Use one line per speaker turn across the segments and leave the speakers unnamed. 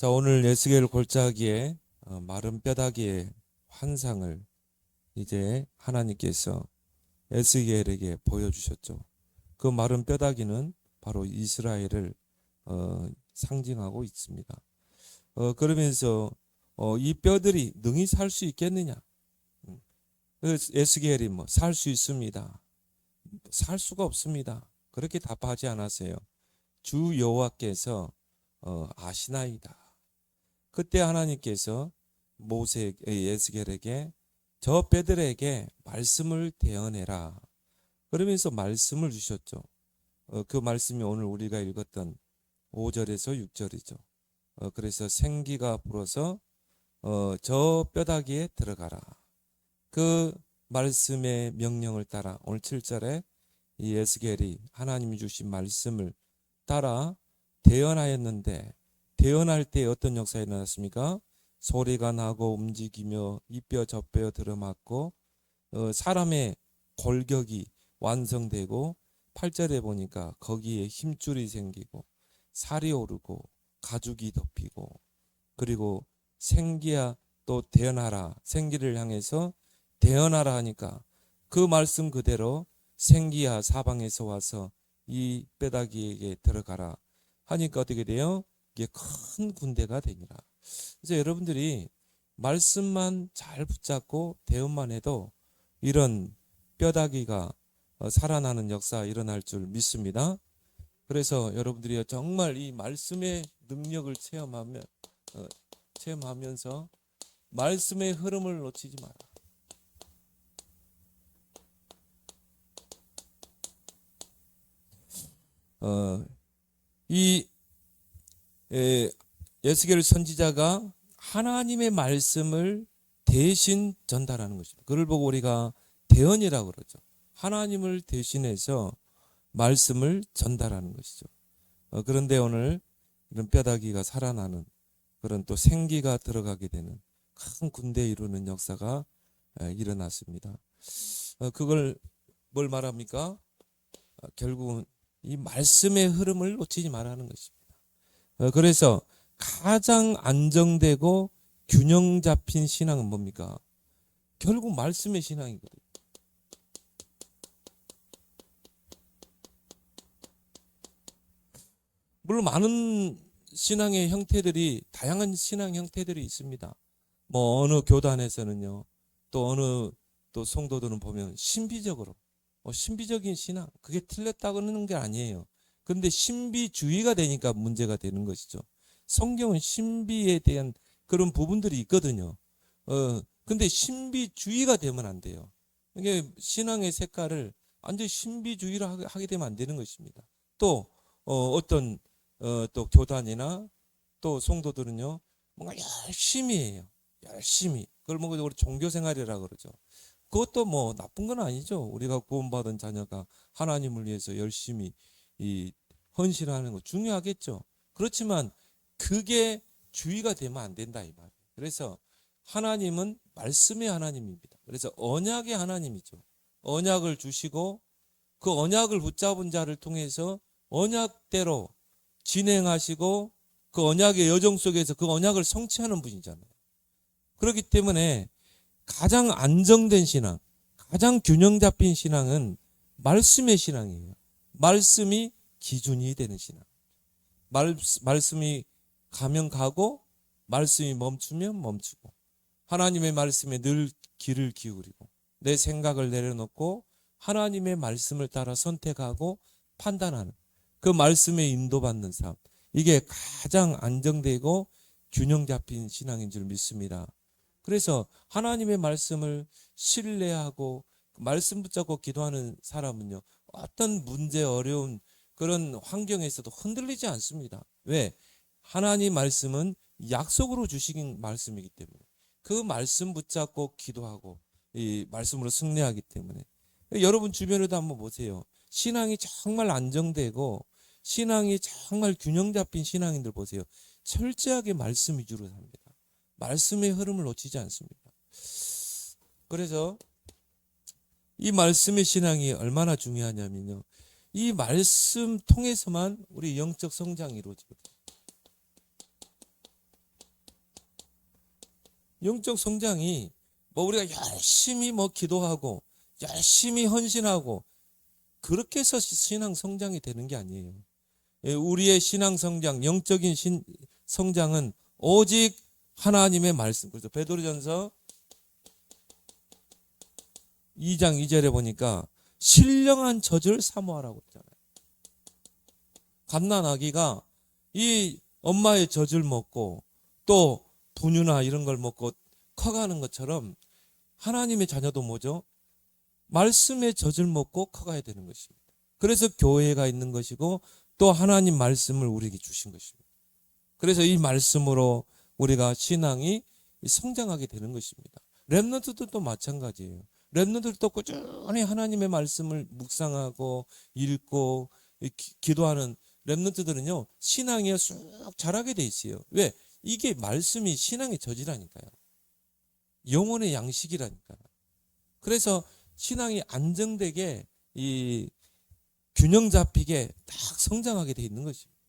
자, 오늘 에스겔 골짜기에 마른 뼈다귀의 환상을 이제 하나님께서 에스겔에게 보여주셨죠. 그 마른 뼈다귀는 바로 이스라엘을 상징하고 있습니다. 그러면서 이 뼈들이 능히 살 수 있겠느냐? 에스겔이 살 수 있습니다. 살 수가 없습니다. 그렇게 답하지 않았어요. 주 여호와께서 아시나이다. 그때 하나님께서 에스겔에게 저 뼈들에게 말씀을 대언해라. 그러면서 말씀을 주셨죠. 그 말씀이 오늘 우리가 읽었던 5절에서 6절이죠. 그래서 생기가 불어서 저 뼈다귀에 들어가라. 그 말씀의 명령을 따라 오늘 7절에 이 에스겔이 하나님이 주신 말씀을 따라 대언하였는데, 대언할 때 어떤 역사가 일어났습니까? 소리가 나고 움직이며 이 뼈 저 뼈 들어맞고 사람의 골격이 완성되고, 8절에 보니까 거기에 힘줄이 생기고 살이 오르고 가죽이 덮이고, 그리고 생기야 또 대언하라, 생기를 향해서 대언하라 하니까 그 말씀 그대로 생기야 사방에서 와서 이 뼈다귀에게 들어가라 하니까 어떻게 돼요? 이게 큰 군대가 되니라. 그래서 여러분들이 말씀만 잘 붙잡고 대응만 해도 이런 뼈다귀가 살아나는 역사 일어날 줄 믿습니다. 그래서 여러분들이 정말 이 말씀의 능력을 체험하면서 말씀의 흐름을 놓치지 마라. 이 에스겔 선지자가 하나님의 말씀을 대신 전달하는 것입니다. 그걸 보고 우리가 대언이라고 그러죠. 하나님을 대신해서 말씀을 전달하는 것이죠. 그런데 오늘 이런 뼈다귀가 살아나는 그런 또 생기가 들어가게 되는 큰 군대 이루는 역사가 일어났습니다. 그걸 뭘 말합니까? 결국은 이 말씀의 흐름을 놓치지 말라는 것입니다. 그래서 가장 안정되고 균형 잡힌 신앙은 뭡니까? 결국 말씀의 신앙이거든요. 물론 많은 신앙의 형태들이, 다양한 신앙 형태들이 있습니다. 어느 교단에서는요, 또 어느 또 성도들은 보면 신비적으로 신비적인 신앙, 그게 틀렸다고는 게 아니에요. 그런데 신비주의가 되니까 문제가 되는 것이죠. 성경은 신비에 대한 그런 부분들이 있거든요. 근데 신비주의가 되면 안 돼요. 이게 신앙의 색깔을 완전 신비주의로 하게 되면 안 되는 것입니다. 또 어떤 또 교단이나 또 성도들은요, 뭔가 열심히 해요. 열심히. 그걸 우리 종교생활이라고 그러죠. 그것도 나쁜 건 아니죠. 우리가 구원받은 자녀가 하나님을 위해서 열심히 헌신하는 거 중요하겠죠. 그렇지만 그게 주의가 되면 안 된다 이 말이에요. 그래서 하나님은 말씀의 하나님입니다. 그래서 언약의 하나님이죠. 언약을 주시고 그 언약을 붙잡은 자를 통해서 언약대로 진행하시고 그 언약의 여정 속에서 그 언약을 성취하는 분이잖아요. 그렇기 때문에 가장 안정된 신앙, 가장 균형 잡힌 신앙은 말씀의 신앙이에요. 말씀이 기준이 되는 신앙. 말씀이 가면 가고 말씀이 멈추면 멈추고, 하나님의 말씀에 늘 귀를 기울이고 내 생각을 내려놓고 하나님의 말씀을 따라 선택하고 판단하는 그 말씀에 인도받는 삶, 이게 가장 안정되고 균형 잡힌 신앙인 줄 믿습니다. 그래서 하나님의 말씀을 신뢰하고 말씀 붙잡고 기도하는 사람은요, 어떤 문제, 어려운 그런 환경에서도 흔들리지 않습니다. 왜? 하나님 말씀은 약속으로 주신 말씀이기 때문에, 그 말씀 붙잡고 기도하고 이 말씀으로 승리하기 때문에. 여러분 주변에도 한번 보세요. 신앙이 정말 안정되고 신앙이 정말 균형 잡힌 신앙인들 보세요. 철저하게 말씀 위주로 삽니다. 말씀의 흐름을 놓치지 않습니다. 그래서 이 말씀의 신앙이 얼마나 중요하냐면요, 이 말씀 통해서만 우리 영적 성장이 이루어지거든요. 영적 성장이 뭐 우리가 열심히 뭐 기도하고 열심히 헌신하고 그렇게 해서 신앙 성장이 되는 게 아니에요. 우리의 신앙 성장, 영적인 성장은 오직 하나님의 말씀. 그래서 베드로전서 2장 2절에 보니까 신령한 젖을 사모하라고 했잖아요. 갓난아기가 이 엄마의 젖을 먹고 또 분유나 이런 걸 먹고 커가는 것처럼 하나님의 자녀도 뭐죠? 말씀의 젖을 먹고 커가야 되는 것입니다. 그래서 교회가 있는 것이고 또 하나님 말씀을 우리에게 주신 것입니다. 그래서 이 말씀으로 우리가 신앙이 성장하게 되는 것입니다. 렘넌트들도 마찬가지예요. 렘넌트들도 꾸준히 하나님의 말씀을 묵상하고 읽고 기도하는 렘넌트들은요, 신앙이 쑥 자라게 돼 있어요. 왜? 이게 말씀이 신앙의 젖이라니까요. 영혼의 양식이라니까요. 그래서 신앙이 안정되게 이 균형 잡히게 딱 성장하게 돼 있는 것입니다.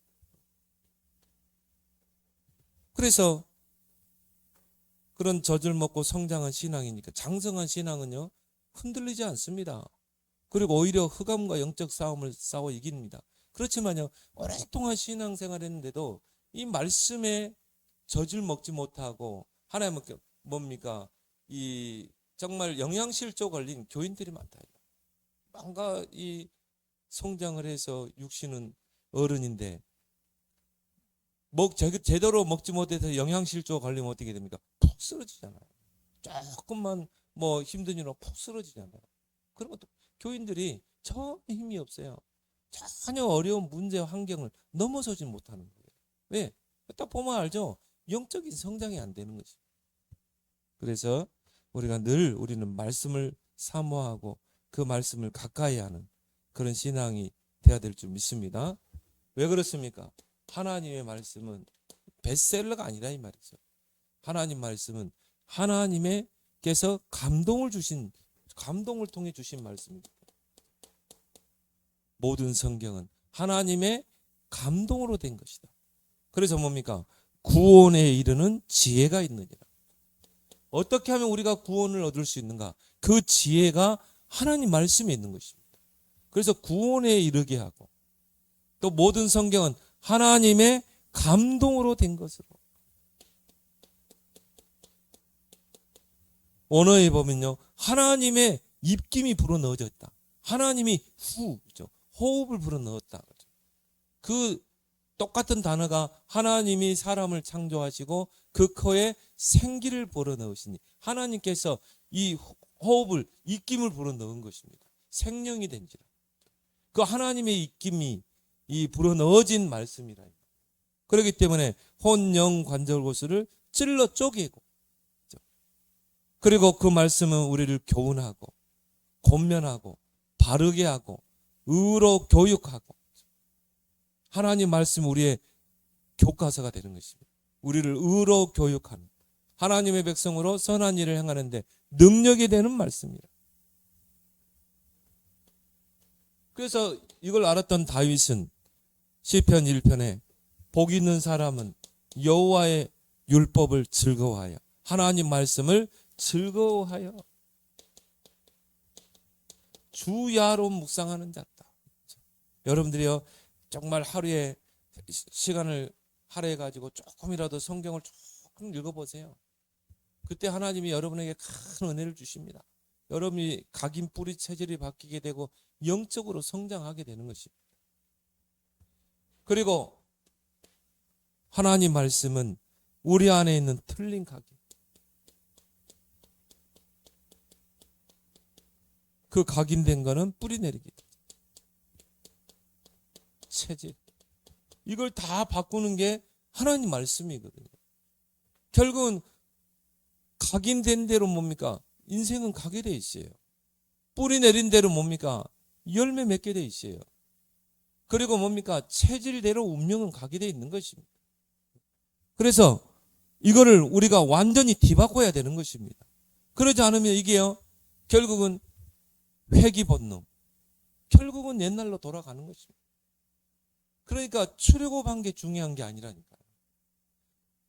그래서 그런 젖을 먹고 성장한 신앙이니까 장성한 신앙은요, 흔들리지 않습니다. 그리고 오히려 흑암과 영적 싸움을 싸워 이깁니다. 그렇지만요, 오랫동안 신앙생활 했는데도 이 말씀에 젖을 먹지 못하고 하나님은 뭡니까? 이 정말 영양실조 걸린 교인들이 많다. 뭔가 이 성장을 해서 육신은 어른인데 제대로 먹지 못해서 영양실조 걸리면 어떻게 됩니까? 푹 쓰러지잖아요. 조금만 뭐 힘든 일로 푹 쓰러지잖아요. 그러면 또 교인들이 전혀 힘이 없어요. 전혀 어려운 문제 환경을 넘어서지 못하는 거예요. 왜? 딱 보면 알죠? 영적인 성장이 안 되는 것입니다. 그래서 우리가 늘 우리는 말씀을 사모하고 그 말씀을 가까이 하는 그런 신앙이 돼야 될 줄 믿습니다. 왜 그렇습니까? 하나님의 말씀은 베스트셀러가 아니라 이 말이죠. 하나님 말씀은 하나님께서 감동을 통해 주신 말씀입니다. 모든 성경은 하나님의 감동으로 된 것이다. 그래서 뭡니까? 구원에 이르는 지혜가 있느니라. 어떻게 하면 우리가 구원을 얻을 수 있는가? 그 지혜가 하나님 말씀에 있는 것입니다. 그래서 구원에 이르게 하고 또 모든 성경은 하나님의 감동으로 된 것으로. 원어에 보면요, 하나님의 입김이 불어넣어졌다. 하나님이 호흡을 불어넣었다. 그 똑같은 단어가 하나님이 사람을 창조하시고 그 코에 생기를 불어넣으시니 하나님께서 이 호흡을 입김을 불어넣은 것입니다. 생명이 된지라. 그 하나님의 입김이 이 불어넣어진 말씀이라. 그렇기 때문에 혼, 영, 관절고수를 찔러 쪼개고, 그리고 그 말씀은 우리를 교훈하고 권면하고 바르게 하고 의로 교육하고, 하나님 말씀 우리의 교과서가 되는 것입니다. 우리를 의로 교육하는, 하나님의 백성으로 선한 일을 행하는데 능력이 되는 말씀이에요. 그래서 이걸 알았던 다윗은 시편 1편에 복 있는 사람은 여호와의 율법을 즐거워하여, 하나님 말씀을 즐거워하여 주야로 묵상하는 자다. 여러분들이요, 정말 하루에 시간을 할애해 가지고 조금이라도 성경을 조금 읽어보세요. 그때 하나님이 여러분에게 큰 은혜를 주십니다. 여러분이 각인 뿌리 체질이 바뀌게 되고 영적으로 성장하게 되는 것입니다. 그리고 하나님 말씀은 우리 안에 있는 틀린 각인, 그 각인된 거는 뿌리 내리기, 체질, 이걸 다 바꾸는 게 하나님 말씀이거든요. 결국은 각인된 대로 뭡니까? 인생은 가게 돼 있어요. 뿌리 내린 대로 뭡니까? 열매 맺게 돼 있어요. 그리고 뭡니까? 체질대로 운명은 가게 돼 있는 것입니다. 그래서 이거를 우리가 완전히 뒤바꿔야 되는 것입니다. 그러지 않으면 이게요, 결국은 회귀 본능, 결국은 옛날로 돌아가는 것입니다. 그러니까 출애굽한 게 중요한 게 아니라니까요.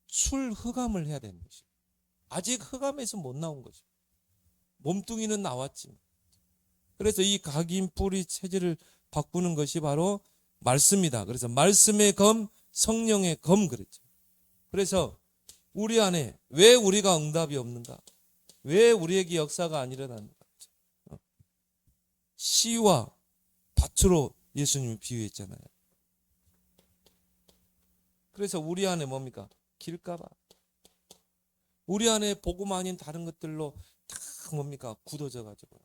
출흑암을 해야 되는 것입니다. 아직 흑암에서 못 나온 거죠. 몸뚱이는 나왔지만. 그래서 이 각인 뿌리 체질을 바꾸는 것이 바로 말씀이다. 그래서 말씀의 검, 성령의 검 그랬죠. 그래서 우리 안에 왜 우리가 응답이 없는가? 왜 우리에게 역사가 안 일어나는가? 씨와 밭으로 예수님을 비유했잖아요. 그래서 우리 안에 뭡니까? 길가봐. 우리 안에 복음 아닌 다른 것들로 다 뭡니까? 굳어져 가지고.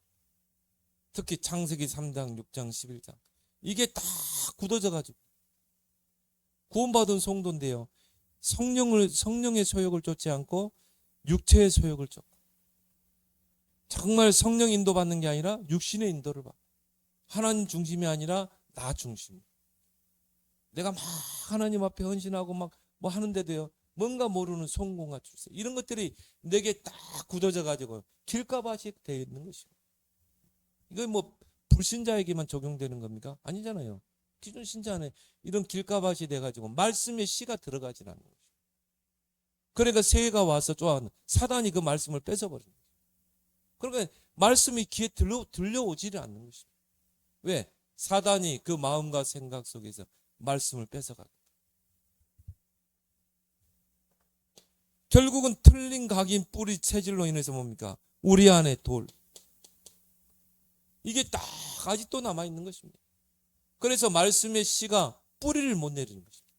특히 창세기 3장, 6장, 11장. 이게 다 굳어져 가지고. 구원받은 성도인데요. 성령의 소욕을 쫓지 않고 육체의 소욕을 쫓고. 정말 성령 인도받는 게 아니라 육신의 인도를 받고. 하나님 중심이 아니라 나 중심. 내가 막 하나님 앞에 헌신하고 막 뭐 하는데도요. 뭔가 모르는 송공과 출세. 이런 것들이 내게 딱 굳어져 가지고 길가밭이 되어 있는 것이고. 이건 뭐 불신자에게만 적용되는 겁니까? 아니잖아요. 기존 신자 안에 이런 길가밭이 돼 가지고 말씀의 씨가 들어가지 않는 거죠. 그러니까 새해가 와서 좋아하는 사단이 그 말씀을 뺏어버리는 거죠. 그러니까 말씀이 귀에 들려오지를 않는 것입니다. 왜? 사단이 그 마음과 생각 속에서 말씀을 뺏어가고. 결국은 틀린 각인 뿌리 체질로 인해서 뭡니까? 우리 안에 돌. 이게 딱 아직도 남아있는 것입니다. 그래서 말씀의 씨가 뿌리를 못 내리는 것입니다.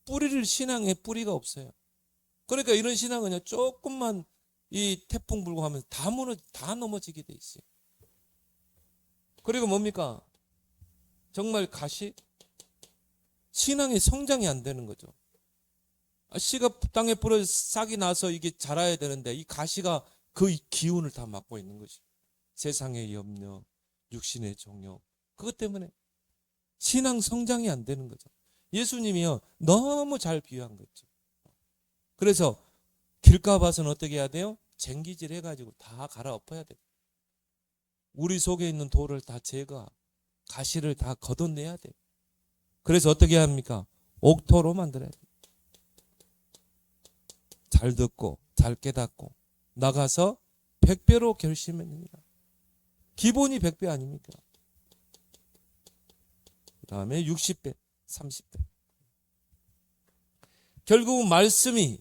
뿌리를 신앙에 뿌리가 없어요. 그러니까 이런 신앙은요, 조금만 이 태풍 불고 하면 다 넘어지게 돼 있어요. 그리고 뭡니까? 정말 신앙의 성장이 안 되는 거죠. 씨가 땅에 뿌려 싹이 나서 이게 자라야 되는데 이 가시가 그 기운을 다 맡고 있는 것이. 세상의 염려, 육신의 종욕. 그것 때문에 신앙 성장이 안 되는 거죠. 예수님이요, 너무 잘 비유한 거죠. 그래서 길가밭은 어떻게 해야 돼요? 쟁기질 해가지고 다 갈아엎어야 돼요. 우리 속에 있는 돌을 다 제거하고 가시를 다 걷어내야 돼요. 그래서 어떻게 합니까? 옥토로 만들어야 돼요. 잘 듣고 잘 깨닫고 나가서 100배로 결심했느니라. 기본이 100배 아닙니까? 그 다음에 60배, 30배. 결국은 말씀이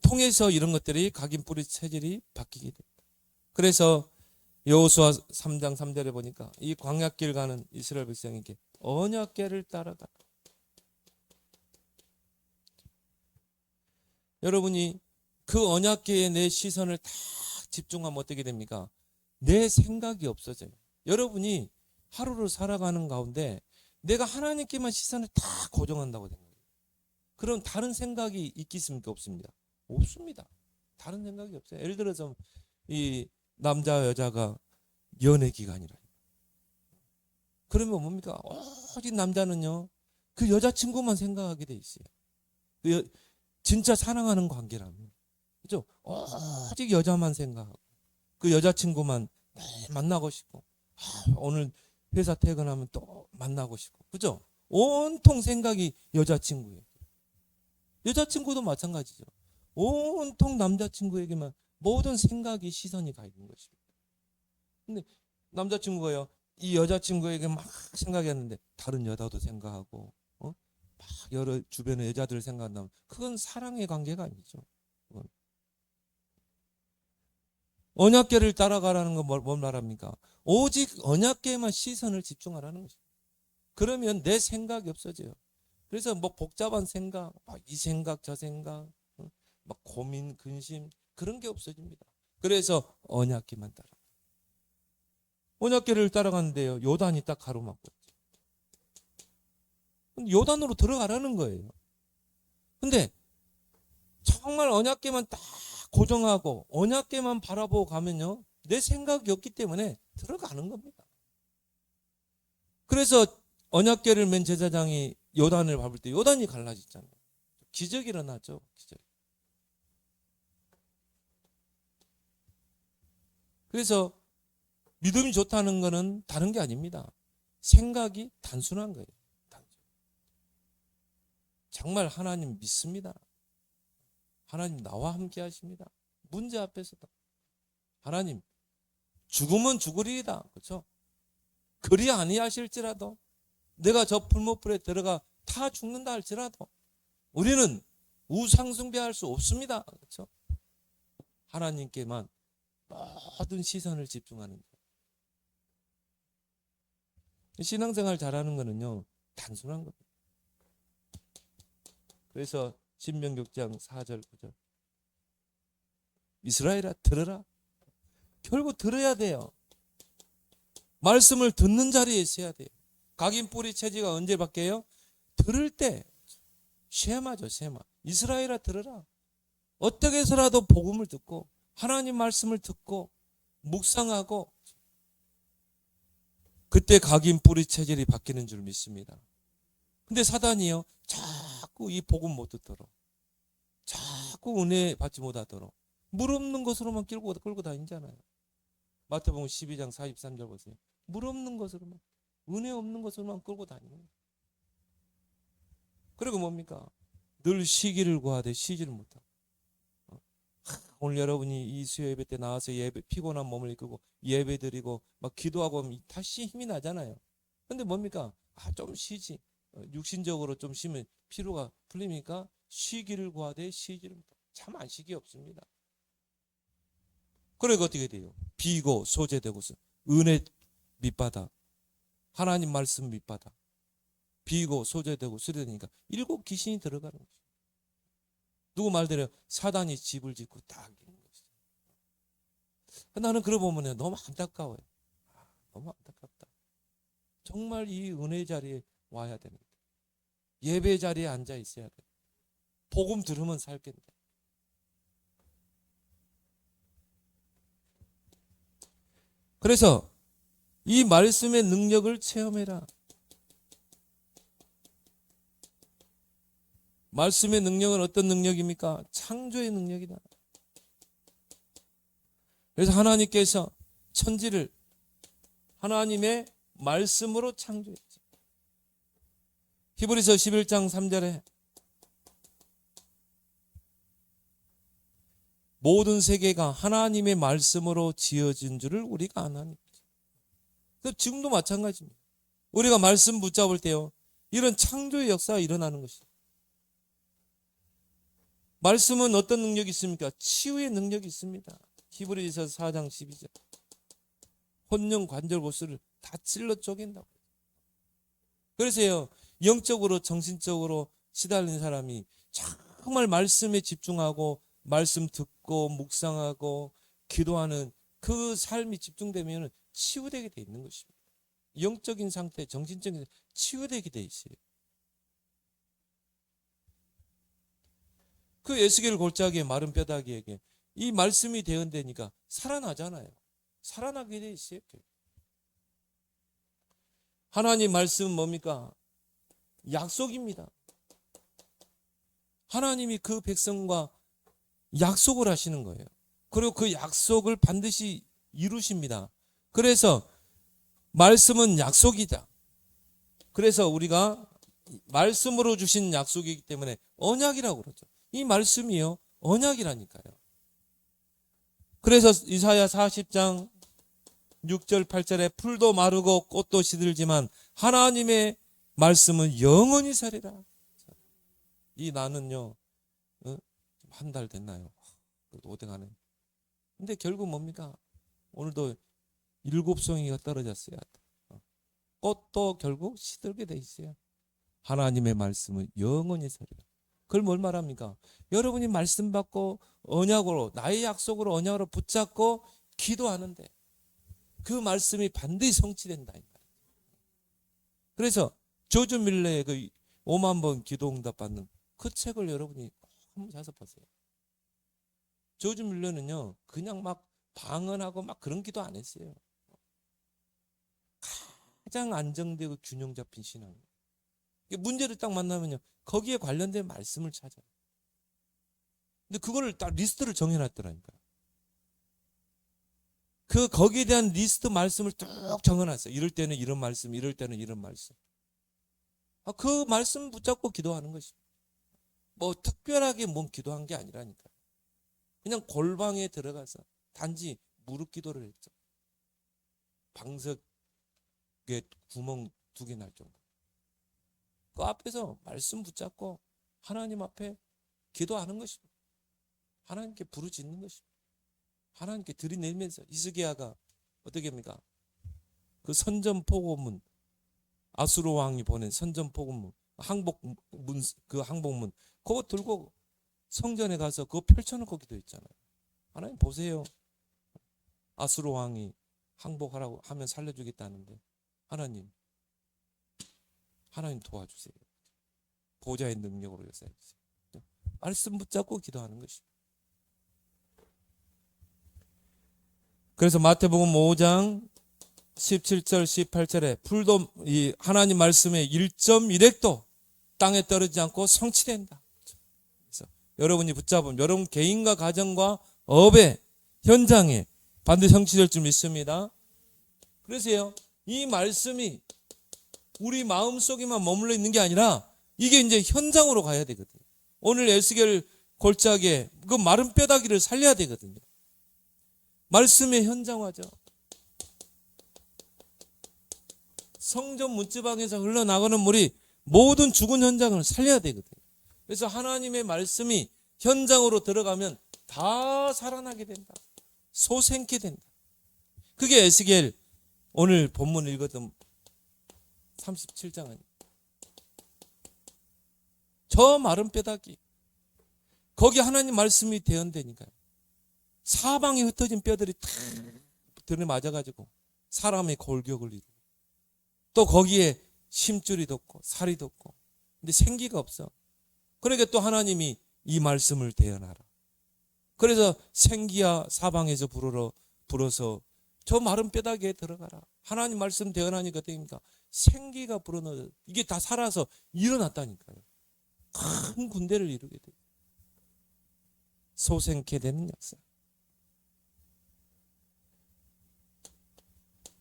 통해서 이런 것들이 각인 뿌리 체질이 바뀌게 됩니다. 그래서 여호수아 3장 3절에 보니까 이 광야길 가는 이스라엘 백성에게 언약궤를 따라가. 여러분이 그 언약궤에 내 시선을 다 집중하면 어떻게 됩니까? 내 생각이 없어져요. 여러분이 하루를 살아가는 가운데 내가 하나님께만 시선을 다 고정한다고 된 거예요. 그럼 다른 생각이 있겠습니까? 없습니다. 없습니다. 다른 생각이 없어요. 예를 들어서 이 남자와 여자가 연애 기간이라. 그러면 뭡니까? 오직 남자는요, 그 여자친구만 생각하게 돼 있어요. 진짜 사랑하는 관계라면. 그죠? 오직 여자만 생각하고, 그 여자친구만 만나고 싶고, 오늘 회사 퇴근하면 또 만나고 싶고, 그죠? 온통 생각이 여자친구예요. 여자친구도 마찬가지죠. 온통 남자친구에게만 모든 생각이 시선이 가 있는 것입니다. 근데 남자친구가요, 이 여자친구에게 막 생각했는데 다른 여자도 생각하고 막 여러 주변의 여자들 생각한다면 그건 사랑의 관계가 아니죠. 그건. 언약궤를 따라가라는 건 뭔 말합니까? 오직 언약궤에만 시선을 집중하라는 것입니다. 그러면 내 생각이 없어져요. 그래서 뭐 복잡한 생각, 막 이 생각 저 생각, 막 고민 근심 그런 게 없어집니다. 그래서 언약궤만 따라. 언약궤를 따라가는데요, 요단이 딱 가로막고 있죠. 요단으로 들어가라는 거예요. 근데 정말 언약궤만 딱 고정하고 언약궤만 바라보고 가면요, 내 생각이 없기 때문에 들어가는 겁니다. 그래서 언약궤를 맨 제사장이 요단을 밟을 때 요단이 갈라졌잖아요. 기적이 일어나죠. 기적. 그래서 믿음이 좋다는 것은 다른 게 아닙니다. 생각이 단순한 거예요. 정말 하나님 믿습니다. 하나님 나와 함께 하십니다. 문제 앞에서도 하나님 죽으면 죽으리이다. 그렇죠? 그리 아니하실지라도 내가 저 풀무불에 들어가 타 죽는다 할지라도 우리는 우상숭배할 수 없습니다. 그렇죠? 하나님께만 모든 시선을 집중하는 거예요. 신앙생활 잘하는 거는요, 단순한 거예요. 그래서 신명기 6장 4절 9절 이스라엘아 들으라. 결국 들어야 돼요. 말씀을 듣는 자리에 있어야 돼요. 각인 뿌리 체지가 언제 바뀌어요? 들을 때. 쉐마죠, 쉐마. 이스라엘아 들으라. 어떻게 해서라도 복음을 듣고 하나님 말씀을 듣고 묵상하고 그때 각인 뿌리 체질이 바뀌는 줄 믿습니다. 근데 사단이요, 자꾸 이 복음 못 듣도록, 자꾸 은혜 받지 못하도록 물 없는 것으로만 끌고 다니잖아요. 마태복음 12장 43절 보세요. 물 없는 것으로만, 은혜 없는 것으로만 끌고 다니는 거예요. 그리고 뭡니까? 늘 쉬기를 구하되 쉬지를 못하고. 오늘 여러분이 이 수요 예배 때 나와서 피곤한 몸을 이끌고 예배 드리고 막 기도하고 하면 다시 힘이 나잖아요. 근데 뭡니까? 좀 쉬지. 육신적으로 좀 쉬면 피로가 풀리니까 쉬기를 구하되 쉬지를 못하고. 참 안식이 없습니다. 그러니까 어떻게 돼요? 비고 소재되고서 은혜 밑바닥, 하나님 말씀 밑바닥, 비고 소재되고 소재되니까 7 귀신이 들어가는 거죠. 누구 말대로 사단이 집을 짓고 딱 있는 것이죠. 나는 그러 보면 너무 안타까워요. 너무 안타깝다. 정말 이 은혜 자리에 와야 되는데, 예배 자리에 앉아 있어야 돼. 복음 들으면 살겠는데. 그래서 이 말씀의 능력을 체험해라. 말씀의 능력은 어떤 능력입니까? 창조의 능력이다. 그래서 하나님께서 천지를 하나님의 말씀으로 창조했죠. 히브리서 11장 3절에 모든 세계가 하나님의 말씀으로 지어진 줄을 우리가 아나니. 지금도 마찬가지입니다. 우리가 말씀 붙잡을 때요, 이런 창조의 역사가 일어나는 것이죠. 말씀은 어떤 능력이 있습니까? 치유의 능력이 있습니다. 히브리서 4장 12절. 혼령 관절 골수를 다 찔러 쪼갠다고. 그래서요, 영적으로 정신적으로 시달린 사람이 정말 말씀에 집중하고 말씀 듣고 묵상하고 기도하는 그 삶이 집중되면 치유되게 돼 있는 것입니다. 영적인 상태, 정신적인 상태, 치유되게 돼 있어요. 그 에스겔 골짜기에 마른 뼈다귀에게 이 말씀이 대언되니까 살아나잖아요. 살아나게 돼 있어요. 하나님 말씀은 뭡니까? 약속입니다. 하나님이 그 백성과 약속을 하시는 거예요. 그리고 그 약속을 반드시 이루십니다. 그래서 말씀은 약속이다. 그래서 우리가 말씀으로 주신 약속이기 때문에 언약이라고 그러죠. 이 말씀이요, 언약이라니까요. 그래서 이사야 40장 6절 8절에 풀도 마르고 꽃도 시들지만 하나님의 말씀은 영원히 살리라. 이 나는요, 한 달 됐나요? 그래도 오등하네. 근데 결국 뭡니까? 오늘도 7송이가 떨어졌어요. 꽃도 결국 시들게 돼 있어요. 하나님의 말씀은 영원히 살리라. 그걸 뭘 말합니까? 여러분이 말씀 받고 언약으로, 나의 약속으로 언약으로 붙잡고 기도하는데 그 말씀이 반드시 성취된다. 그래서 조지 밀러의 그 5만 번 기도 응답 받는 그 책을 여러분이 한번 사서 보세요. 조지 밀러는요, 그냥 막 방언하고 막 그런 기도 안 했어요. 가장 안정되고 균형 잡힌 신앙. 문제를 딱 만나면요, 거기에 관련된 말씀을 찾아요. 근데 그거를 딱 리스트를 정해놨더라니까요. 거기에 대한 리스트 말씀을 쭉 정해놨어요. 이럴 때는 이런 말씀, 이럴 때는 이런 말씀. 그 말씀 붙잡고 기도하는 것입니다. 뭐 특별하게 기도한 게 아니라니까요. 그냥 골방에 들어가서 단지 무릎 기도를 했죠. 방석에 구멍 2개 날 정도. 그 앞에서 말씀 붙잡고 하나님 앞에 기도하는 것입니다. 하나님께 부르짖는 것입니다. 하나님께 들이내면서 히스기야가 어떻게 합니까? 그 선전포고문, 아수르 왕이 보낸 선전포고문, 항복문, 그 항복문 그거 들고 성전에 가서 그거 펼쳐놓고 기도했잖아요. 하나님 보세요. 아수르 왕이 항복하라고 하면 살려주겠다는데 하나님 도와주세요. 보좌의 능력으로 역사해 주세요. 말씀 붙잡고 기도하는 것입니다. 그래서 마태복음 5장 17절 18절에 풀도 이 하나님 말씀의 1.1핵도 땅에 떨어지지 않고 성취된다. 그래서 여러분이 붙잡으면 여러분 개인과 가정과 업의 현장에 반드시 성취될 줄 믿습니다. 그래서요, 이 말씀이 우리 마음속에만 머물러 있는 게 아니라 이게 이제 현장으로 가야 되거든요. 오늘 에스겔 골짜기에 그 마른 뼈다귀를 살려야 되거든요. 말씀의 현장화죠. 성전 문지방에서 흘러나가는 물이 모든 죽은 현장을 살려야 되거든요. 그래서 하나님의 말씀이 현장으로 들어가면 다 살아나게 된다. 소생케 된다. 그게 에스겔 오늘 본문 읽었던 37장 아니에요. 저 마른 뼈다귀 거기 하나님 말씀이 대언되니까요. 사방에 흩어진 뼈들이 탁 들이맞아가지고 사람의 골격을 이루고 또 거기에 심줄이 돋고 살이 돋고 근데 생기가 없어. 그러니까 또 하나님이 이 말씀을 대언하라. 그래서 생기야 사방에서 불어서 저 마른 뼈다귀에 들어가라. 하나님 말씀 대언하니까 어떻습니까? 생기가 불어넣어 이게 다 살아서 일어났다니까요. 큰 군대를 이루게 돼요. 소생케 되는 역사.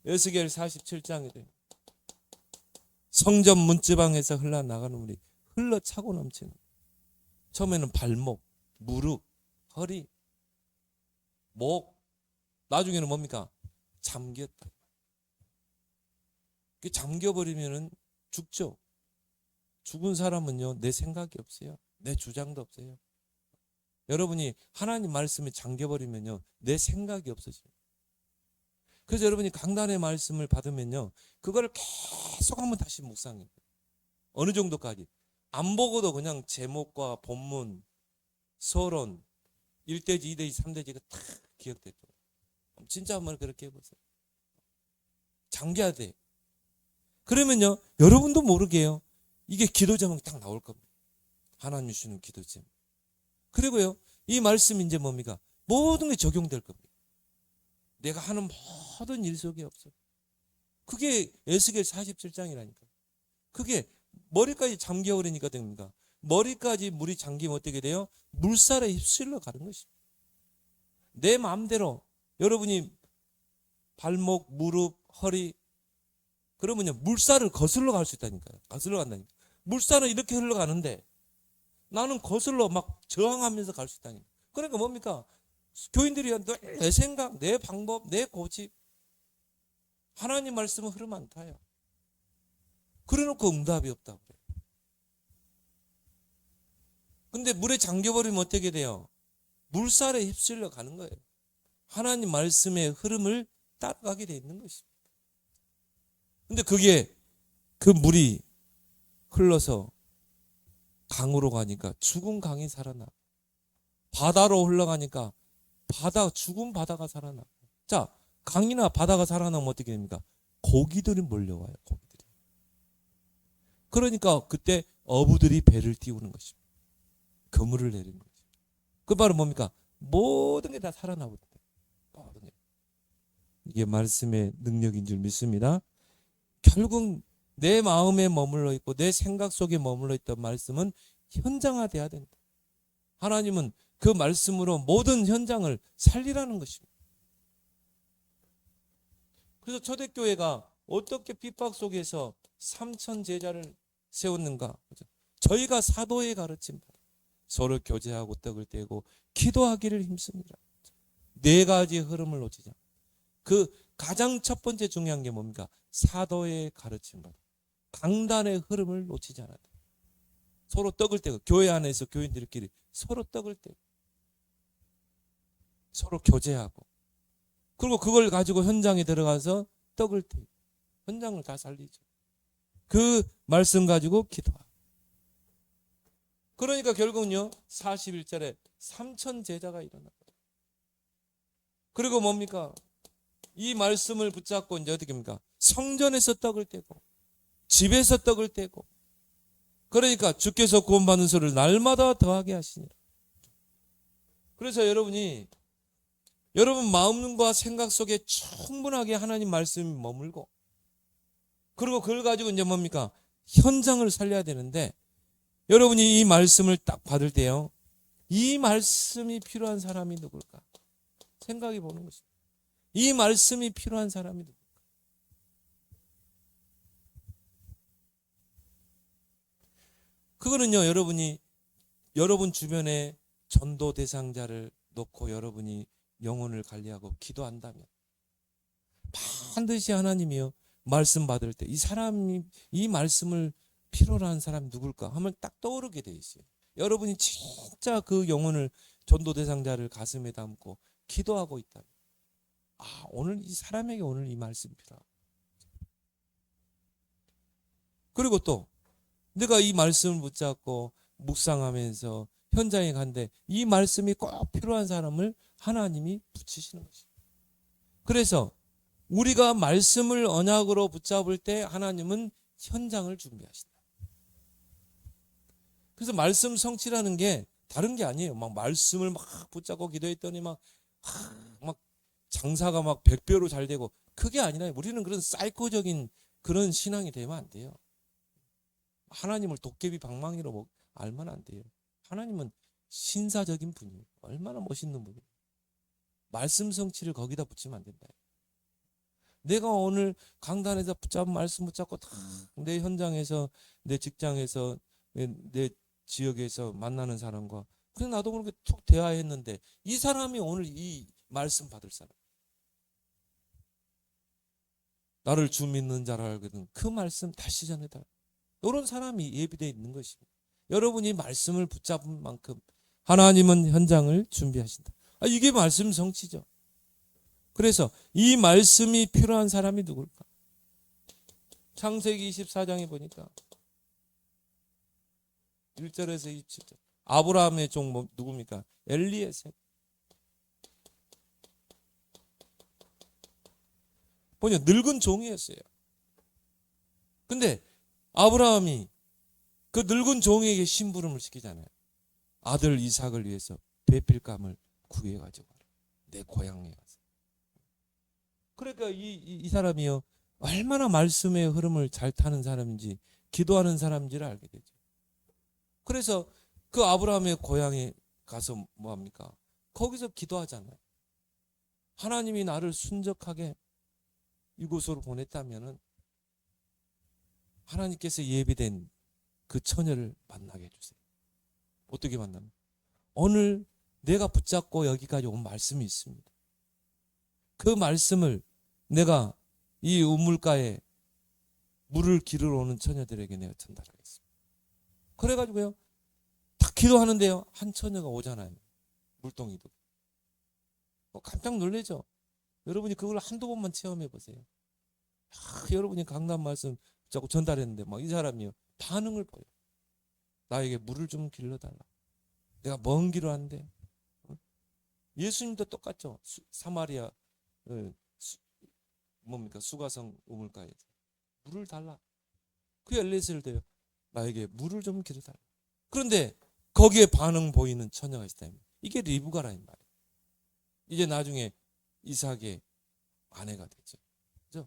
에스겔 47장에 성전 문지방에서 흘러나가는 물이 흘러차고 넘치는. 처음에는 발목, 무릎, 허리, 목, 나중에는 뭡니까? 잠겼다. 잠겨버리면 죽죠. 죽은 사람은요, 내 생각이 없어요. 내 주장도 없어요. 여러분이 하나님 말씀에 잠겨버리면요, 내 생각이 없어져요. 그래서 여러분이 강단의 말씀을 받으면요, 그거를 계속 한번 다시 묵상해요. 어느 정도까지? 안 보고도 그냥 제목과 본문, 서론, 1대지, 2대지, 3대지가 다 기억되죠. 진짜 한번 그렇게 해보세요. 잠겨야 돼. 그러면요, 여러분도 모르게요, 이게 기도 제목이 딱 나올 겁니다. 하나님 주시는 기도 제목. 그리고요, 이 말씀이 이제 뭡니까? 모든 게 적용될 겁니다. 내가 하는 모든 일 속에 없어. 그게 에스겔 47장이라니까. 그게 머리까지 잠겨버리니까 됩니까? 머리까지 물이 잠기면 어떻게 돼요? 물살에 휩쓸려 가는 것입니다. 내 마음대로 여러분이 발목, 무릎, 허리 그러면요, 물살을 거슬러 갈 수 있다니까요. 거슬러 간다니까. 물살은 이렇게 흘러가는데 나는 거슬러 막 저항하면서 갈 수 있다니까. 그러니까 뭡니까? 교인들이 내 생각, 내 방법, 내 고집 하나님 말씀은 흐름 안 타요. 그래놓고 응답이 없다고 그래요. 근데 물에 잠겨버리면 어떻게 돼요? 물살에 휩쓸려 가는 거예요. 하나님 말씀의 흐름을 따라가게 돼 있는 것입니다. 근데 그게 그 물이 흘러서 강으로 가니까 죽은 강이 살아나. 바다로 흘러가니까 죽은 바다가 살아나. 자, 강이나 바다가 살아나면 어떻게 됩니까? 고기들이 몰려와요. 고기들이. 그러니까 그때 어부들이 배를 띄우는 것입니다. 그물을 내리는 거죠. 그 말은 뭡니까? 모든 게 다 살아나거든요. 모든 게. 이게 말씀의 능력인 줄 믿습니다. 결국 내 마음에 머물러 있고 내 생각 속에 머물러 있던 말씀은 현장화돼야 된다. 하나님은 그 말씀으로 모든 현장을 살리라는 것입니다. 그래서 초대교회가 어떻게 핍박 속에서 3,000 제자를 세웠는가? 저희가 사도의 가르침, 서로 교제하고 떡을 떼고 기도하기를 힘씁니다. 네 가지 흐름을 놓치자. 그 가장 첫 번째 중요한 게 뭡니까? 사도의 가르침 받아. 강단의 흐름을 놓치지 않아야 돼. 서로 떡을 떼고 교회 안에서 교인들끼리 서로 떡을 떼고 서로 교제하고 그리고 그걸 가지고 현장에 들어가서 떡을 떼고 현장을 다 살리죠. 그 말씀 가지고 기도하고 그러니까 결국은요 41절에 3천 제자가 일어나요. 그리고 뭡니까? 이 말씀을 붙잡고 이제 어떻게 합니까? 성전에서 떡을 떼고 집에서 떡을 떼고 그러니까 주께서 구원받는 수를 날마다 더하게 하시니라. 그래서 여러분이 여러분 마음과 생각 속에 충분하게 하나님 말씀이 머물고 그리고 그걸 가지고 이제 뭡니까? 현장을 살려야 되는데 여러분이 이 말씀을 딱 받을 때요. 이 말씀이 필요한 사람이 누굴까? 생각해 보는 것입니다. 이 말씀이 필요한 사람이 누굴까? 그거는요, 여러분이 여러분 주변에 전도 대상자를 놓고 여러분이 영혼을 관리하고 기도한다면 반드시 하나님이요 말씀 받을 때 이 사람이 이 말씀을 필요로 하는 사람이 누굴까 하면 딱 떠오르게 돼 있어요. 여러분이 진짜 그 영혼을 전도 대상자를 가슴에 담고 기도하고 있다면 오늘 이 사람에게 오늘 이 말씀이 필요하고 그리고 또 내가 이 말씀을 붙잡고 묵상하면서 현장에 간데 이 말씀이 꼭 필요한 사람을 하나님이 붙이시는 것이죠. 그래서 우리가 말씀을 언약으로 붙잡을 때 하나님은 현장을 준비하신다. 그래서 말씀 성취라는 게 다른 게 아니에요. 막 말씀을 막 붙잡고 기도했더니 막 장사가 막 100배로 잘 되고 그게 아니라 우리는 그런 사이코적인 그런 신앙이 되면 안 돼요. 하나님을 도깨비 방망이로 알면 안 돼요. 하나님은 신사적인 분이에요. 얼마나 멋있는 분이에요. 말씀 성취를 거기다 붙이면 안 된다. 내가 오늘 강단에서 붙잡은 말씀 붙잡고 다 내 현장에서 내 직장에서 내 지역에서 만나는 사람과 그냥 나도 모르게 툭 대화했는데 이 사람이 오늘 이 말씀 받을 사람. 나를 주 믿는 자라 알거든. 그 말씀 다시 전해달라. 이런 사람이 예비되어 있는 것입니다. 여러분이 말씀을 붙잡은 만큼 하나님은 현장을 준비하신다. 이게 말씀 성취죠. 그래서 이 말씀이 필요한 사람이 누굴까? 창세기 24장에 보니까 1절에서 27절 아브라함의 종 누굽니까? 엘리에셀. 보니까 늙은 종이었어요. 근데 아브라함이 그 늙은 종에게 심부름을 시키잖아요. 아들 이삭을 위해서 베필감을 구해가지고 내 고향에 가서. 그러니까 이 사람이요 얼마나 말씀의 흐름을 잘 타는 사람인지 기도하는 사람인지를 알게 되죠. 그래서 그 아브라함의 고향에 가서 뭐합니까? 거기서 기도하잖아요. 하나님이 나를 순적하게 이곳으로 보냈다면은 하나님께서 예비된 그 처녀를 만나게 해주세요. 어떻게 만나면? 오늘 내가 붙잡고 여기까지 온 말씀이 있습니다. 그 말씀을 내가 이 우물가에 물을 기르러 오는 처녀들에게 내가 전달하겠습니다. 그래가지고요 딱 기도하는데요 한 처녀가 오잖아요. 물동이도. 깜짝 놀라죠. 여러분이 그걸 한두 번만 체험해 보세요. 여러분이 강단 말씀 자꾸 전달했는데 막 이 사람이요 반응을 보여. 나에게 물을 좀 길러달라. 내가 먼 길을 왔는데 예수님도 똑같죠. 사마리아 뭡니까 수가성 우물가에서 물을 달라. 그 엘리에셀도요 나에게 물을 좀 길어달라. 그런데 거기에 반응 보이는 처녀가 있다. 이게 리브가라는 말이에요. 이제 나중에 이삭의 아내가 되죠. 그죠?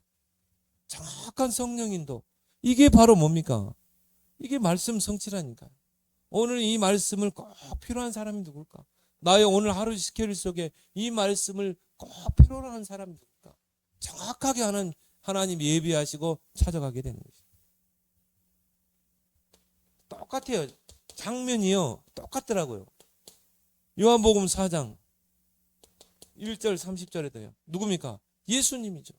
정확한 성령인도 이게 바로 뭡니까? 이게 말씀 성취라니까요. 오늘 이 말씀을 꼭 필요한 사람이 누굴까? 나의 오늘 하루 스케줄 속에 이 말씀을 꼭 필요로 하는 사람이 누굴까? 정확하게 하는 하나님 예비하시고 찾아가게 되는 거죠. 똑같아요. 장면이요 똑같더라고요. 요한복음 4장 1절 30절에도요. 누굽니까? 예수님이죠.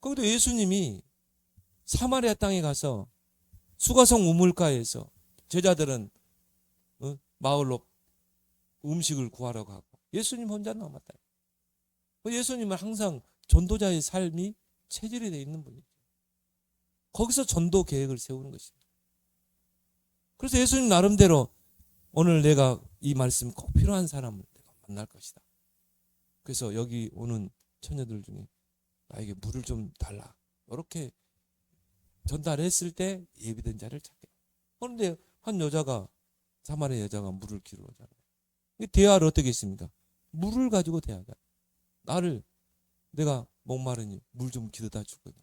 거기도 예수님이 사마리아 땅에 가서 수가성 우물가에서 제자들은 마을로 음식을 구하러 가고 예수님 혼자 남았다. 예수님은 항상 전도자의 삶이 체질이 되어 있는 분이죠. 거기서 전도 계획을 세우는 것입니다. 그래서 예수님 나름대로 오늘 내가 이 말씀 꼭 필요한 사람을 내가 만날 것이다. 그래서 여기 오는 처녀들 중에 나에게 물을 좀 달라. 이렇게 전달했을 때 예비된 자를 찾게. 그런데 한 여자가 사마리아 여자가 물을 기르러 오잖아요. 대화를 어떻게 했습니까? 물을 가지고 대화가. 나를 내가 목마르니 물 좀 기르다 주거든.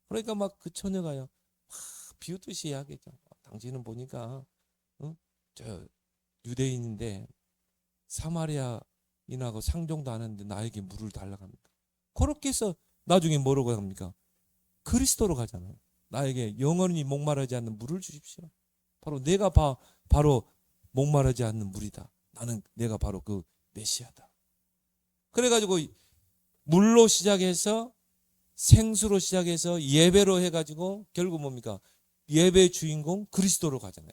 그러니까 막 그 처녀가요. 막 비웃듯이 이야기했죠. 당신은 보니까 저 유대인인데 사마리아인하고 상종도 안 하는데 나에게 물을 달라고 합니까? 그렇게 해서 나중에 뭐라고 합니까? 그리스도로 가잖아요. 나에게 영원히 목마르지 않는 물을 주십시오. 바로 내가 바로 목마르지 않는 물이다. 내가 바로 그 메시아다. 그래가지고 물로 시작해서 생수로 시작해서 예배로 해가지고 결국 뭡니까? 예배의 주인공 그리스도로 가잖아요.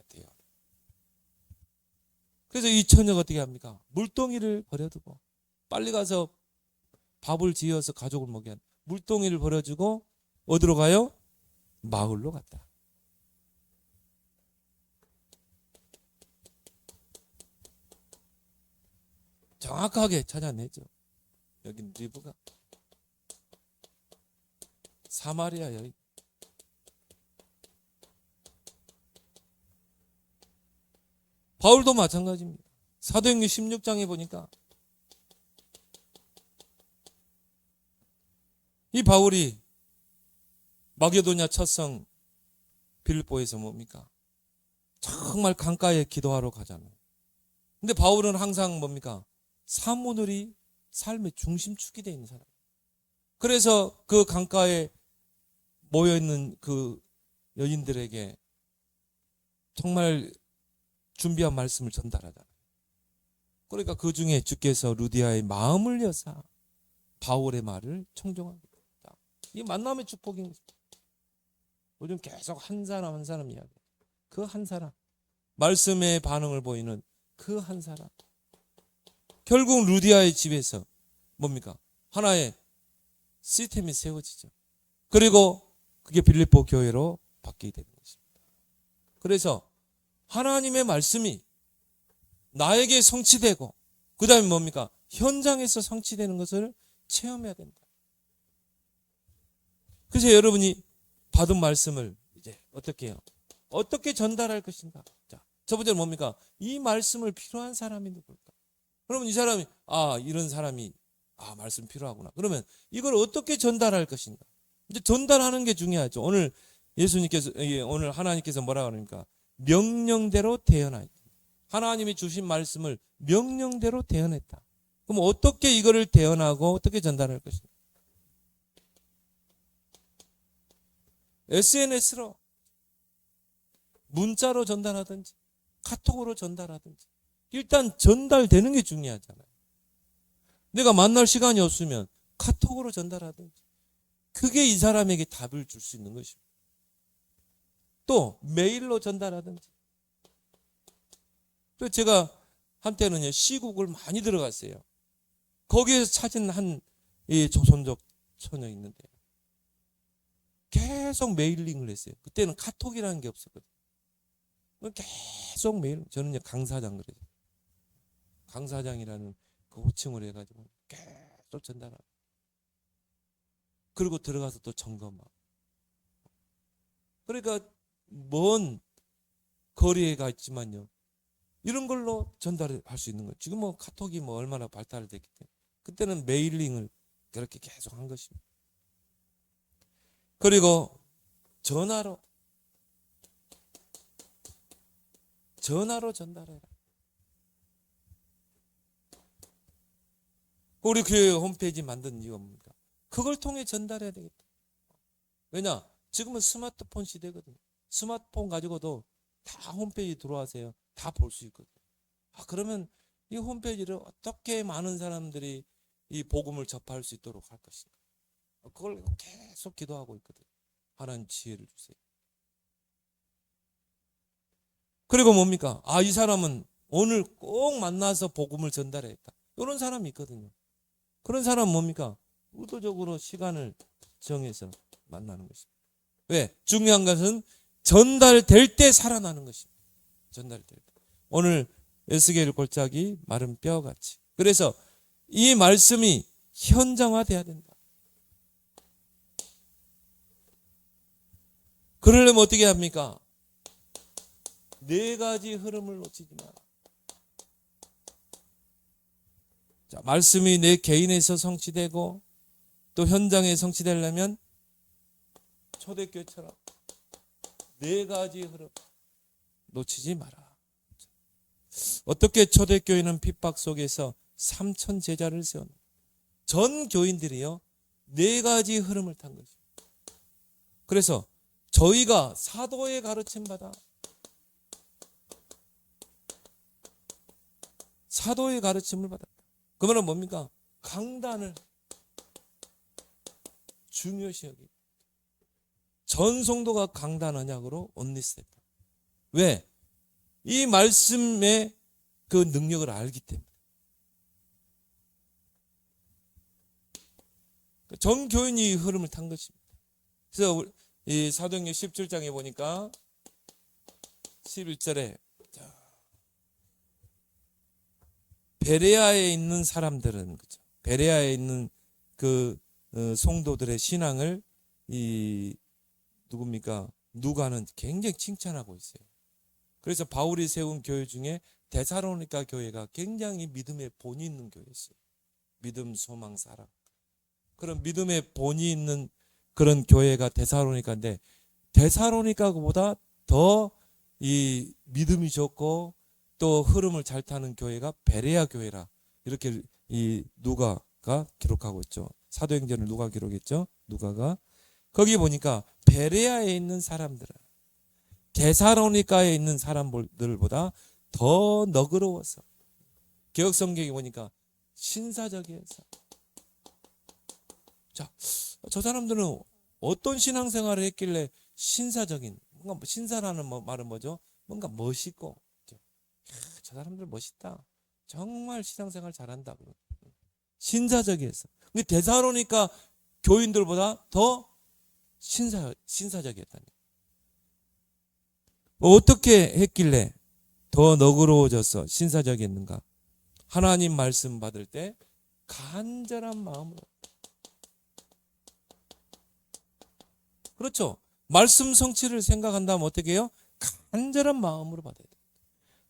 그래서 이 처녀가 어떻게 합니까? 물동이를 버려두고 빨리 가서 밥을 지어서 가족을 먹게 한 물동이를 버려주고 어디로 가요? 마을로 갔다. 정확하게 찾아내죠. 여긴 리브가 사마리아 여인. 바울도 마찬가지입니다. 사도행전 16장에 보니까 이 바울이 마게도냐 첫성 빌립보에서 뭡니까? 정말 강가에 기도하러 가잖아요. 근데 바울은 항상 뭡니까? 사모늘이 삶의 중심축이 되어 있는 사람. 그래서 그 강가에 모여있는 그 여인들에게 정말 준비한 말씀을 전달하잖아요. 그러니까 그 중에 주께서 루디아의 마음을 여사 바울의 말을 청종하게 됐다. 이 만남의 축복인 것입니다. 요즘 계속 한 사람 한 사람 이야기. 그 한 사람. 말씀의 반응을 보이는 그 한 사람. 결국 루디아의 집에서 뭡니까? 하나의 시스템이 세워지죠. 그리고 그게 빌립보 교회로 바뀌게 되는 것입니다. 그래서 하나님의 말씀이 나에게 성취되고 그 다음에 뭡니까? 현장에서 성취되는 것을 체험해야 된다. 그래서 여러분이 받은 말씀을 이제 어떻게 해요? 어떻게 전달할 것인가? 자, 첫 번째는 뭡니까? 이 말씀을 필요한 사람이 누굴까? 그러면 이 사람이 이런 사람이 말씀 필요하구나. 그러면 이걸 어떻게 전달할 것인가? 이제 전달하는 게 중요하죠. 오늘 오늘 하나님께서 뭐라고 하십니까? 명령대로 대언하였다. 하나님이 주신 말씀을 명령대로 대언했다. 그럼 어떻게 이거를 대언하고 어떻게 전달할 것인가? SNS로 문자로 전달하든지 카톡으로 전달하든지 일단 전달되는 게 중요하잖아요. 내가 만날 시간이 없으면 카톡으로 전달하든지 그게 이 사람에게 답을 줄 수 있는 것입니다. 또 메일로 전달하든지. 그래서 제가 한때는요 시국을 많이 들어갔어요. 거기에서 찾은 한 조선족 처녀 있는데 계속 메일링을 했어요. 그때는 카톡이라는 게 없었거든요. 계속 메일. 저는 강사장 그래요. 강사장이라는 그 호칭을 해가지고 계속 전달하고. 그리고 들어가서 또 점검하고. 그러니까 먼 거리에가 있지만요. 이런 걸로 전달할 수 있는 거예요. 지금 카톡이 얼마나 발달됐기 때문에. 그때는 메일링을 그렇게 계속 한 것입니다. 그리고 전화로 전달해라. 우리 교회 홈페이지 만든 이유가 뭡니까? 그걸 통해 전달해야 되겠다. 왜냐? 지금은 스마트폰 시대거든요. 스마트폰 가지고도 다 홈페이지 들어와세요. 다 볼 수 있거든요. 그러면 이 홈페이지를 어떻게 많은 사람들이 이 복음을 접할 수 있도록 할 것인가. 그걸 계속 기도하고 있거든요. 하나님 지혜를 주세요. 그리고 뭡니까? 이 사람은 오늘 꼭 만나서 복음을 전달했다. 이런 사람이 있거든요. 그런 사람은 뭡니까? 의도적으로 시간을 정해서 만나는 것입니다. 왜? 중요한 것은 전달될 때 살아나는 것입니다. 전달될 때. 오늘 에스겔 골짜기 마른 뼈같이. 그래서 이 말씀이 현장화돼야 된다. 그러려면 어떻게 합니까? 4가지 흐름을 놓치지 마라. 자, 말씀이 내 개인에서 성취되고 또 현장에 성취되려면 초대교회처럼 4가지 흐름 놓치지 마라. 어떻게 초대교회는 핍박 속에서 3,000 제자를 세웠나? 전 교인들이요 4가지 흐름을 탄 것이죠. 그래서 저희가 사도의 가르침 받아 사도의 가르침을 받았다. 그러면 뭡니까? 강단을 중요시 여기고 전 성도가 강단 언약으로 언리스됐다. 왜? 이 말씀의 그 능력을 알기 때문에. 전 교인이 흐름을 탄 것입니다. 그래서 이 사도행전 17장에 보니까 11절에 베레아에 있는 사람들은 그죠? 베레아에 있는 그 성도들의 신앙을 이 누굽니까? 누가는 굉장히 칭찬하고 있어요. 그래서 바울이 세운 교회 중에 데살로니가 교회가 굉장히 믿음의 본이 있는 교회였어요. 믿음, 소망, 사랑. 그런 믿음의 본이 있는 그런 교회가 데살로니가인데 데살로니가보다 더 이 믿음이 좋고 또 흐름을 잘 타는 교회가 베레아 교회라. 이렇게 이 누가가 기록하고 있죠. 사도행전을 누가 기록했죠? 누가가. 거기 보니까 베레아에 있는 사람들은 데살로니가에 있는 사람들보다 더 너그러워서 개역성경에 보니까 신사적이어서 자, 저 사람들은 어떤 신앙생활을 했길래 신사적인 뭔가 신사라는 말은 뭐죠? 뭔가 멋있고 저 사람들 멋있다. 정말 신앙생활 잘한다. 신사적이었어. 근데 데살로니가 교인들보다 더 신사적이었다니. 어떻게 했길래 더 너그러워져서 신사적이었는가? 하나님 말씀 받을 때 간절한 마음으로. 그렇죠. 말씀 성취를 생각한다면 어떻게 해요? 간절한 마음으로 받아야 돼요.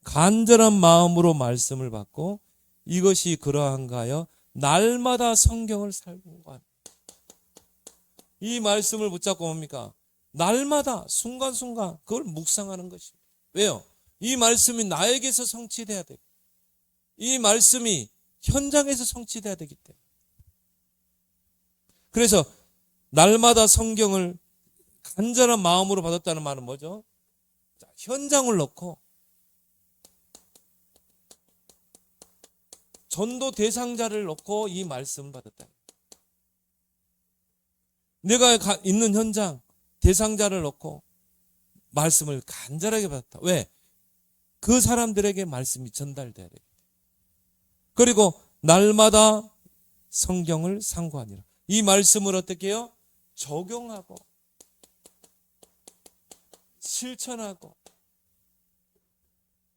간절한 마음으로 말씀을 받고 이것이 그러한가 하여 날마다 성경을 살펴보고 이 말씀을 붙잡고 뭡니까? 날마다 순간순간 그걸 묵상하는 것입니다. 왜요? 이 말씀이 나에게서 성취돼야 되고 이 말씀이 현장에서 성취돼야 되기 때문에 그래서 날마다 성경을 간절한 마음으로 받았다는 말은 뭐죠? 현장을 넣고 전도 대상자를 넣고 이 말씀을 받았다. 내가 있는 현장 대상자를 넣고 말씀을 간절하게 받았다. 왜? 그 사람들에게 말씀이 전달돼야 돼. 그리고 날마다 성경을 상고하니라. 이 말씀을 어떻게 해요? 적용하고 실천하고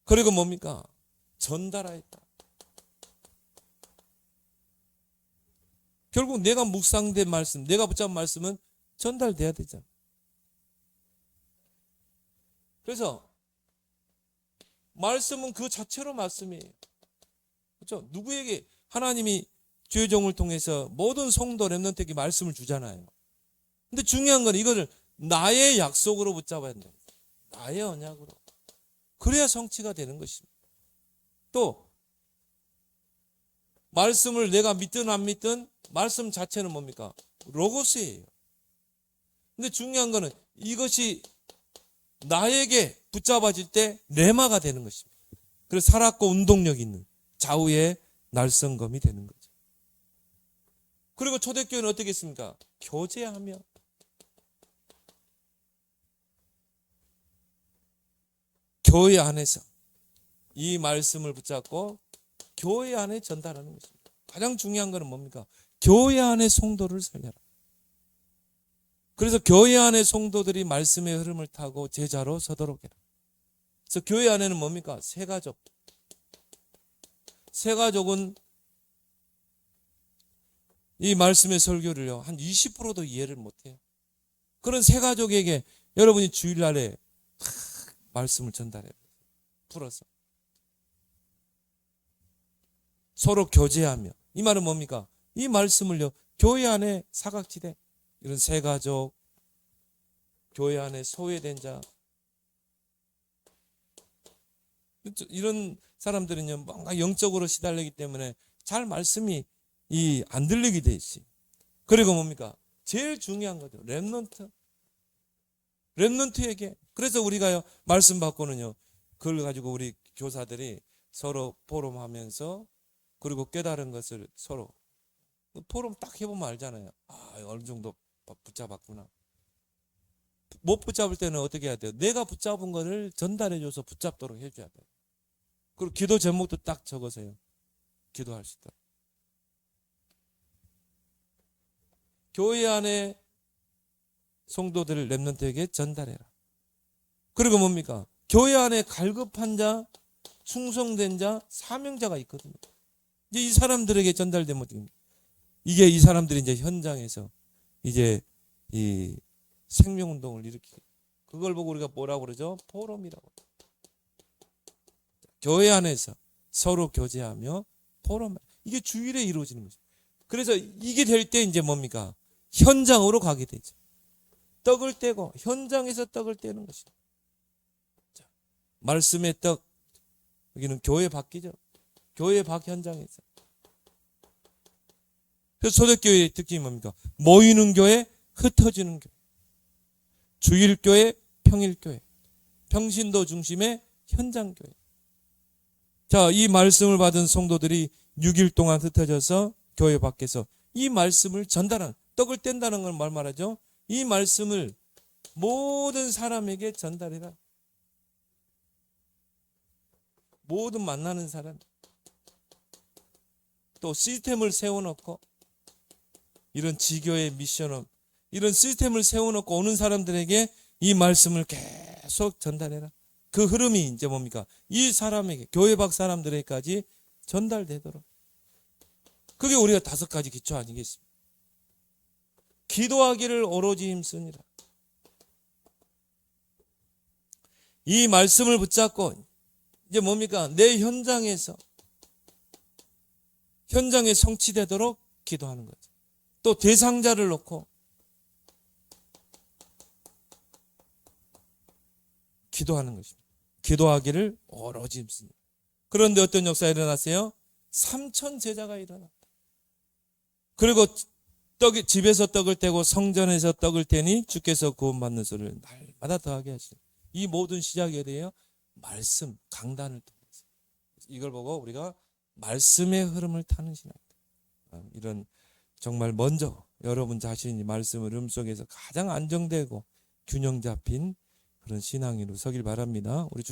그리고 뭡니까? 전달하였다. 결국 내가 묵상된 말씀, 내가 붙잡은 말씀은 전달돼야 되잖아. 그래서 말씀은 그 자체로 말씀이에요. 그렇죠? 누구에게 하나님이 주의 종을 통해서 모든 성도 렘넌트에게 말씀을 주잖아요. 근데 중요한 건 이거를 나의 약속으로 붙잡아야 된다. 나의 언약으로. 그래야 성취가 되는 것입니다. 또 말씀을 내가 믿든 안 믿든 말씀 자체는 뭡니까? 로고스예요. 근데 중요한 거는 이것이 나에게 붙잡아질 때 레마가 되는 것입니다. 그래서 살았고 운동력 있는 좌우의 날성검이 되는 거죠. 그리고 초대교회는 어떻게 했습니까? 교제하며 교회 안에서 이 말씀을 붙잡고 교회 안에 전달하는 것입니다. 가장 중요한 것은 뭡니까? 교회 안에 성도를 살려라. 그래서 교회 안에 성도들이 말씀의 흐름을 타고 제자로 서도록 해라. 그래서 교회 안에는 뭡니까? 새가족. 새가족은 이 말씀의 설교를요, 한 20%도 이해를 못해요. 그런 새가족에게 여러분이 주일날에 말씀을 전달해요. 풀어서. 서로 교제하며. 이 말은 뭡니까? 이 말씀을요, 교회 안에 사각지대, 이런 새가족, 교회 안에 소외된 자, 이런 사람들은요, 뭔가 영적으로 시달리기 때문에 잘 말씀이 안 들리게 돼 있어요. 그리고 뭡니까? 제일 중요한 거죠. 렘넌트에게. 그래서 우리가요, 말씀 받고는요, 그걸 가지고 우리 교사들이 서로 포럼하면서, 그리고 깨달은 것을 서로 포럼 딱 해보면 알잖아요. 어느 정도 붙잡았구나. 못 붙잡을 때는 어떻게 해야 돼요? 내가 붙잡은 거를 전달해줘서 붙잡도록 해줘야 돼요. 그리고 기도 제목도 딱 적으세요. 기도할 수 있도록. 교회 안에 성도들을 렘넌트에게 전달해라. 그리고 뭡니까? 교회 안에 갈급한 자, 충성된 자, 사명자가 있거든요. 이제 이 사람들에게 전달되면 어떻게 됩니까? 이게 이 사람들이 이제 현장에서 이제 이 생명운동을 일으키게. 그걸 보고 우리가 뭐라고 그러죠? 포럼이라고. 교회 안에서 서로 교제하며 포럼. 이게 주일에 이루어지는 거죠. 그래서 이게 될 때 이제 뭡니까? 현장으로 가게 되죠. 떡을 떼고 현장에서 떡을 떼는 것입니다. 자, 말씀의 떡. 여기는 교회 밖이죠. 교회 밖 현장에서. 그래서 초대교회의 특징이 뭡니까? 모이는 교회, 흩어지는 교회. 주일교회, 평일교회. 평신도 중심의 현장교회. 자, 이 말씀을 받은 성도들이 6일 동안 흩어져서 교회 밖에서 이 말씀을 전달하는, 떡을 뗀다는 건 뭘 말하죠? 이 말씀을 모든 사람에게 전달해라. 모든 만나는 사람. 또 시스템을 세워놓고, 이런 지교의 미션업, 이런 시스템을 세워놓고 오는 사람들에게 이 말씀을 계속 전달해라. 그 흐름이 이제 뭡니까? 이 사람에게, 교회 밖 사람들에게까지 전달되도록. 그게 우리가 5가지 기초 아니겠습니까? 기도하기를 오로지 힘쓰니라. 이 말씀을 붙잡고 이제 뭡니까? 내 현장에서, 현장에 성취되도록 기도하는 거죠. 또 대상자를 놓고 기도하는 것입니다. 기도하기를 오로지 힘씁니다. 그런데 어떤 역사가 일어났어요? 3천 제자가 일어났다. 그리고 집에서 떡을 떼고 성전에서 떡을 떼니 주께서 구원받는 소리를 날마다 더하게 하시니. 이 모든 시작이 어디예요? 말씀, 강단을 통해서. 이걸 보고 우리가 말씀의 흐름을 타는 신앙이다. 이런 정말 먼저 여러분 자신이 말씀의 흐름 속에서 가장 안정되고 균형 잡힌 그런 신앙인으로 서길 바랍니다. 우리